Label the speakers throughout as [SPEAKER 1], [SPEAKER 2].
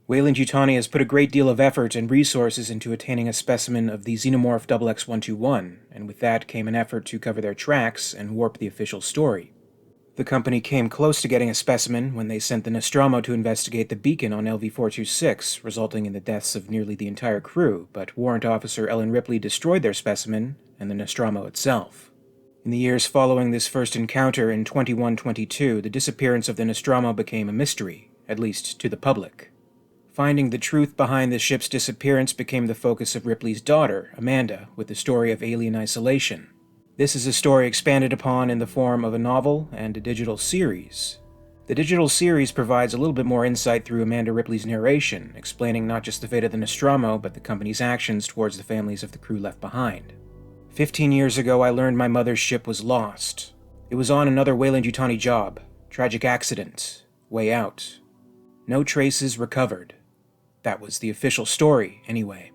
[SPEAKER 1] Weyland-Yutani has put a great deal of effort and resources into attaining a specimen of the Xenomorph XX121, and with that came an effort to cover their tracks and warp the official story. The company came close to getting a specimen when they sent the Nostromo to investigate the beacon on LV-426, resulting in the deaths of nearly the entire crew, but Warrant Officer Ellen Ripley destroyed their specimen and the Nostromo itself. In the years following this first encounter in 2122, the disappearance of the Nostromo became a mystery, at least to the public. Finding the truth behind the ship's disappearance became the focus of Ripley's daughter, Amanda, with the story of Alien Isolation. This is a story expanded upon in the form of a novel and a digital series. The digital series provides a little bit more insight through Amanda Ripley's narration, explaining not just the fate of the Nostromo, but the company's actions towards the families of the crew left behind. 15 years ago, I learned my mother's ship was lost. It was on another Weyland-Yutani job. Tragic accident. Way out. No traces recovered. That was the official story, anyway.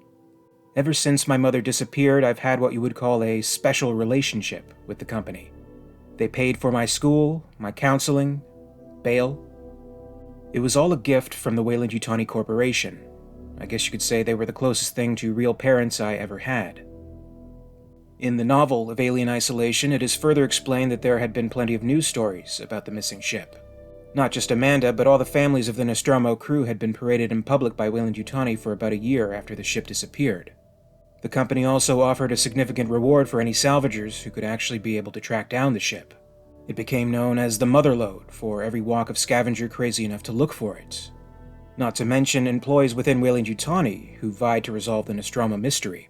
[SPEAKER 1] Ever since my mother disappeared, I've had what you would call a special relationship with the company. They paid for my school, my counseling, bail. It was all a gift from the Weyland-Yutani Corporation. I guess you could say they were the closest thing to real parents I ever had. In the novel of Alien Isolation, it is further explained that there had been plenty of news stories about the missing ship. Not just Amanda, but all the families of the Nostromo crew had been paraded in public by Weyland-Yutani for about a year after the ship disappeared. The company also offered a significant reward for any salvagers who could actually be able to track down the ship. It became known as the Mother Lode for every walk of scavenger crazy enough to look for it. Not to mention employees within Weyland-Yutani who vied to resolve the Nostromo mystery.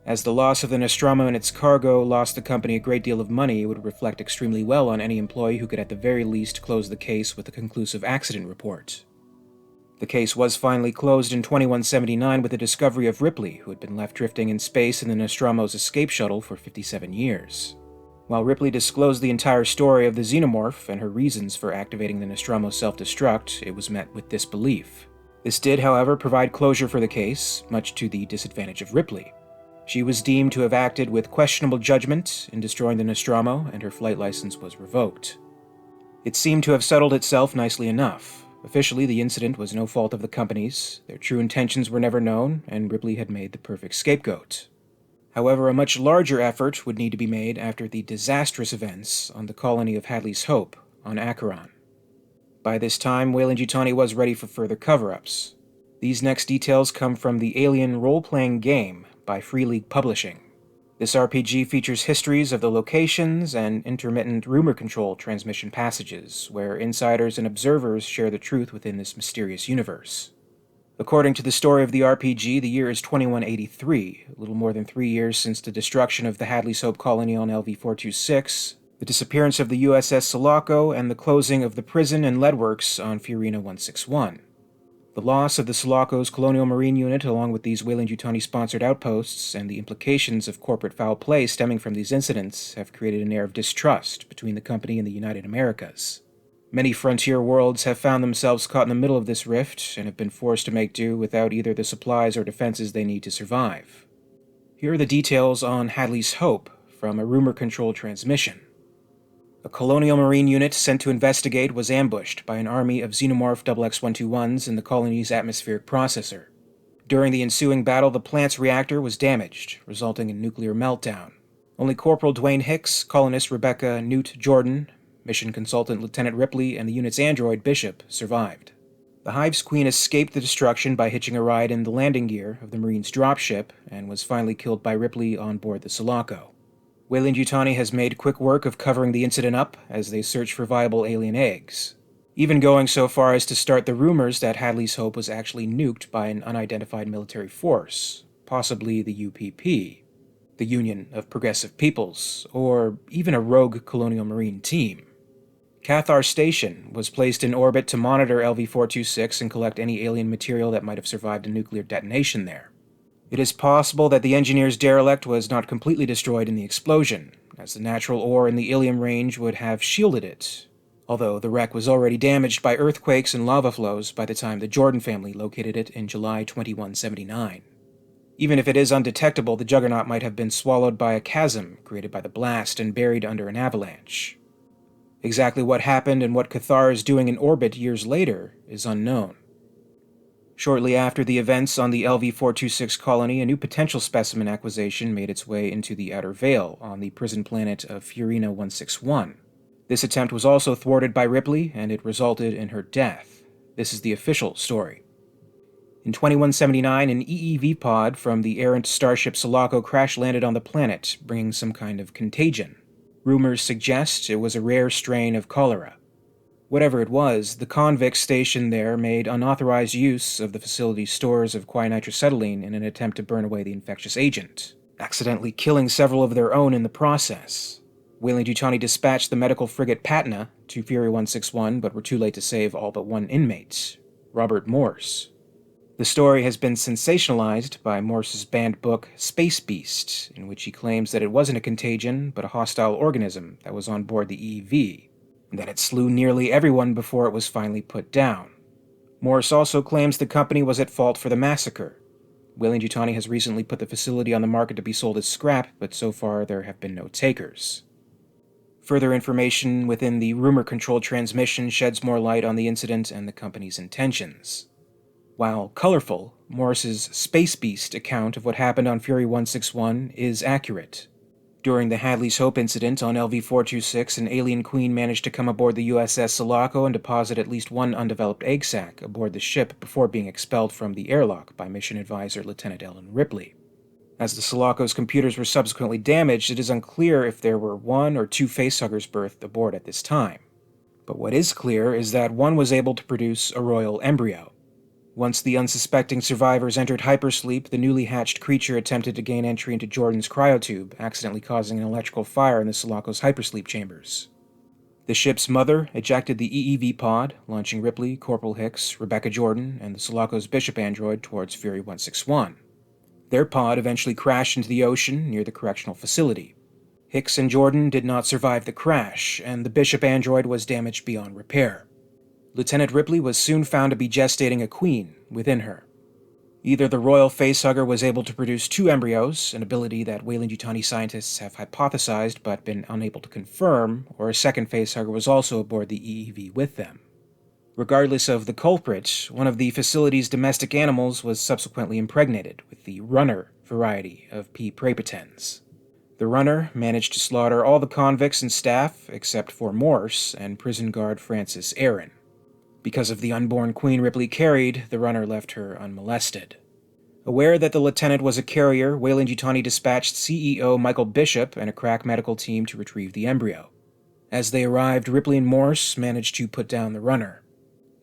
[SPEAKER 1] As the loss of the Nostromo and its cargo lost the company a great deal of money, it would reflect extremely well on any employee who could at the very least close the case with a conclusive accident report. The case was finally closed in 2179 with the discovery of Ripley, who had been left drifting in space in the Nostromo's escape shuttle for 57 years. While Ripley disclosed the entire story of the Xenomorph and her reasons for activating the Nostromo's self-destruct, it was met with disbelief. This did, however, provide closure for the case, much to the disadvantage of Ripley. She was deemed to have acted with questionable judgment in destroying the Nostromo, and her flight license was revoked. It seemed to have settled itself nicely enough. Officially, the incident was no fault of the company's, their true intentions were never known, and Ripley had made the perfect scapegoat. However, a much larger effort would need to be made after the disastrous events on the colony of Hadley's Hope on Acheron. By this time, Weyland-Yutani was ready for further cover-ups. These next details come from the Alien Role-Playing Game by Free League Publishing. This RPG features histories of the locations and intermittent rumor control transmission passages, where insiders and observers share the truth within this mysterious universe. According to the story of the RPG, the year is 2183, a little more than 3 years since the destruction of the Hadley's Hope colony on LV-426, the disappearance of the USS Sulaco, and the closing of the prison and leadworks on Fiorina 161. The loss of the Sulaco's Colonial Marine Unit along with these Weyland-Yutani-sponsored outposts and the implications of corporate foul play stemming from these incidents have created an air of distrust between the company and the United Americas. Many frontier worlds have found themselves caught in the middle of this rift and have been forced to make do without either the supplies or defenses they need to survive. Here are the details on Hadley's Hope from a rumor-controlled transmission. A Colonial Marine unit sent to investigate was ambushed by an army of Xenomorph XX121s in the colony's atmospheric processor. During the ensuing battle, the plant's reactor was damaged, resulting in nuclear meltdown. Only Corporal Dwayne Hicks, colonist Rebecca Newt Jordan, mission consultant Lieutenant Ripley, and the unit's android Bishop survived. The Hive's Queen escaped the destruction by hitching a ride in the landing gear of the Marine's dropship and was finally killed by Ripley on board the Sulaco. Weyland-Yutani has made quick work of covering the incident up as they search for viable alien eggs, even going so far as to start the rumors that Hadley's Hope was actually nuked by an unidentified military force, possibly the UPP, the Union of Progressive Peoples, or even a rogue Colonial Marine team. Cathar Station was placed in orbit to monitor LV-426 and collect any alien material that might have survived a nuclear detonation there. It is possible that the engineer's derelict was not completely destroyed in the explosion, as the natural ore in the Ilium range would have shielded it, although the wreck was already damaged by earthquakes and lava flows by the time the Jordan family located it in July 2179. Even if it is undetectable, the Juggernaut might have been swallowed by a chasm created by the blast and buried under an avalanche. Exactly what happened and what Cathar is doing in orbit years later is unknown. Shortly after the events on the LV-426 colony, a new potential specimen acquisition made its way into the Outer Veil on the prison planet of Fiorina 161. This attempt was also thwarted by Ripley, and it resulted in her death. This is the official story. In 2179, an EEV pod from the errant starship Sulaco crash-landed on the planet, bringing some kind of contagion. Rumors suggest it was a rare strain of cholera. Whatever it was, the convicts stationed there made unauthorized use of the facility's stores of quinitracetylene in an attempt to burn away the infectious agent, accidentally killing several of their own in the process. Weyland-Yutani dispatched the medical frigate Patna to Fury 161, but were too late to save all but one inmate, Robert Morse. The story has been sensationalized by Morse's banned book Space Beast, in which he claims that it wasn't a contagion, but a hostile organism that was on board the EEV, and that it slew nearly everyone before it was finally put down. Morse also claims the company was at fault for the massacre. Weyland-Yutani has recently put the facility on the market to be sold as scrap, but so far there have been no takers. Further information within the rumor-controlled transmission sheds more light on the incident and the company's intentions. While colorful, Morse's Space Beast account of what happened on Fury 161 is accurate. During the Hadley's Hope incident on LV-426, an alien queen managed to come aboard the USS Sulaco and deposit at least one undeveloped egg sac aboard the ship before being expelled from the airlock by mission advisor Lieutenant Ellen Ripley. As the Sulaco's computers were subsequently damaged, it is unclear if there were one or two facehuggers birthed aboard at this time. But what is clear is that one was able to produce a royal embryo. Once the unsuspecting survivors entered hypersleep, the newly hatched creature attempted to gain entry into Jordan's cryotube, accidentally causing an electrical fire in the Sulaco's hypersleep chambers. The ship's mother ejected the EEV pod, launching Ripley, Corporal Hicks, Rebecca Jordan, and the Sulaco's Bishop android towards Fury 161. Their pod eventually crashed into the ocean near the correctional facility. Hicks and Jordan did not survive the crash, and the Bishop android was damaged beyond repair. Lieutenant Ripley was soon found to be gestating a queen within her. Either the royal facehugger was able to produce two embryos, an ability that Weyland-Yutani scientists have hypothesized but been unable to confirm, or a second facehugger was also aboard the EEV with them. Regardless of the culprit, one of the facility's domestic animals was subsequently impregnated with the runner variety of P. praepotens. The runner managed to slaughter all the convicts and staff except for Morse and prison guard Francis Aaron. Because of the unborn queen Ripley carried, the runner left her unmolested. Aware that the lieutenant was a carrier, Weyland-Yutani dispatched CEO Michael Bishop and a crack medical team to retrieve the embryo. As they arrived, Ripley and Morse managed to put down the runner.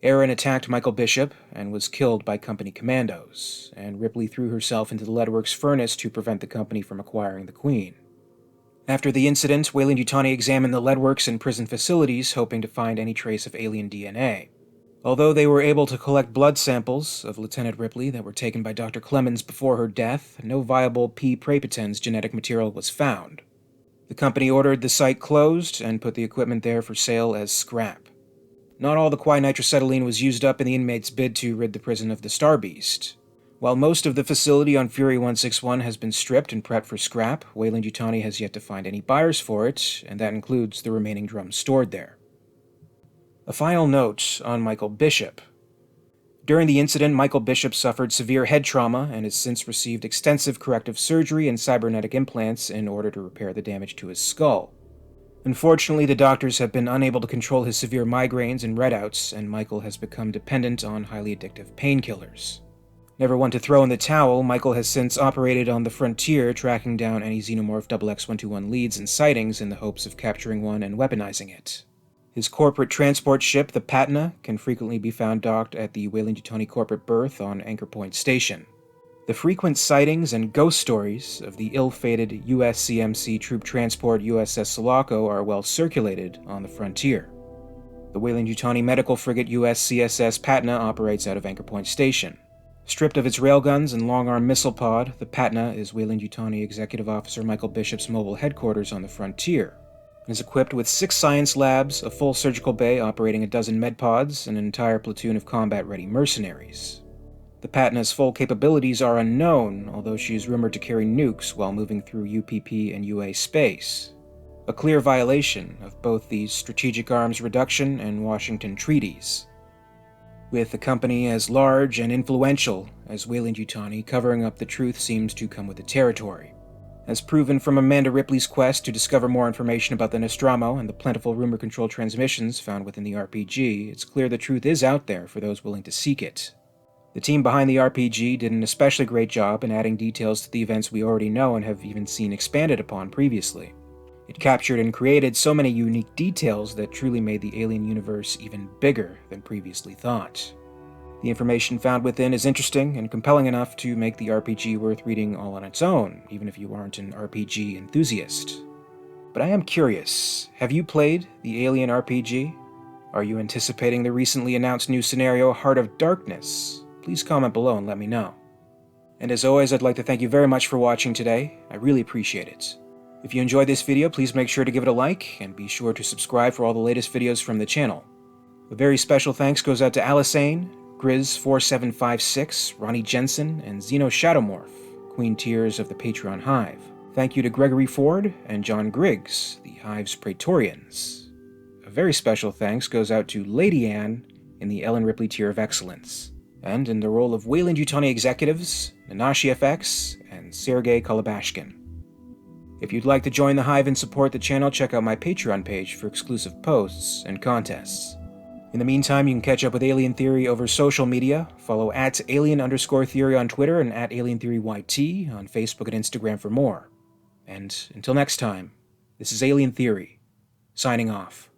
[SPEAKER 1] Aaron attacked Michael Bishop and was killed by company commandos, and Ripley threw herself into the leadworks furnace to prevent the company from acquiring the queen. After the incident, Weyland-Yutani examined the leadworks and prison facilities, hoping to find any trace of alien DNA. Although they were able to collect blood samples of Lieutenant Ripley that were taken by Dr. Clemens before her death, no viable P. praepotens genetic material was found. The company ordered the site closed and put the equipment there for sale as scrap. Not all the quinitracetylene was used up in the inmates' bid to rid the prison of the Star Beast. While most of the facility on Fury 161 has been stripped and prepped for scrap, Weyland-Yutani has yet to find any buyers for it, and that includes the remaining drums stored there. A final note on Michael Bishop. During the incident, Michael Bishop suffered severe head trauma and has since received extensive corrective surgery and cybernetic implants in order to repair the damage to his skull. Unfortunately, the doctors have been unable to control his severe migraines and redouts, and Michael has become dependent on highly addictive painkillers. Never one to throw in the towel, Michael has since operated on the frontier, tracking down any Xenomorph XX121 leads and sightings in the hopes of capturing one and weaponizing it. His corporate transport ship, the Patna, can frequently be found docked at the Weyland-Yutani corporate berth on Anchor Point Station. The frequent sightings and ghost stories of the ill-fated USCMC troop transport USS Sulaco are well circulated on the frontier. The Weyland-Yutani medical frigate USCSS Patna operates out of Anchor Point Station. Stripped of its railguns and long-arm missile pod, the Patna is Weyland-Yutani Executive Officer Michael Bishop's mobile headquarters on the frontier. It is equipped with 6 science labs, a full surgical bay operating a dozen medpods, and an entire platoon of combat-ready mercenaries. The Patna's full capabilities are unknown, although she is rumored to carry nukes while moving through UPP and UA space. A clear violation of both the Strategic Arms Reduction and Washington treaties. With a company as large and influential as Weyland-Yutani, covering up the truth seems to come with the territory. As proven from Amanda Ripley's quest to discover more information about the Nostromo and the plentiful rumor-controlled transmissions found within the RPG, it's clear the truth is out there for those willing to seek it. The team behind the RPG did an especially great job in adding details to the events we already know and have even seen expanded upon previously. It captured and created so many unique details that truly made the alien universe even bigger than previously thought. The information found within is interesting and compelling enough to make the RPG worth reading all on its own, even if you aren't an RPG enthusiast. But I am curious, have you played the Alien RPG? Are you anticipating the recently announced new scenario, Heart of Darkness? Please comment below and let me know. And as always, I'd like to thank you very much for watching today. I really appreciate it. If you enjoyed this video, please make sure to give it a like, and be sure to subscribe for all the latest videos from the channel. A very special thanks goes out to Alyssane, Griggs4756, Ronni Jensen, and XenoShadowMorph, Queen Tiers of the Patreon Hive. Thank you to Gregory Ford and John Griggs, the Hive's Praetorians. A very special thanks goes out to Lady Anne in the Ellen Ripley Tier of Excellence, and in the role of Weyland-Yutani executives, NanashiFx and Sergei Kolobashkin. If you'd like to join the Hive and support the channel, check out my Patreon page for exclusive posts and contests. In the meantime, you can catch up with Alien Theory over social media. Follow @alien_theory on Twitter and @alientheoryyt on Facebook and Instagram for more. And until next time, this is Alien Theory, signing off.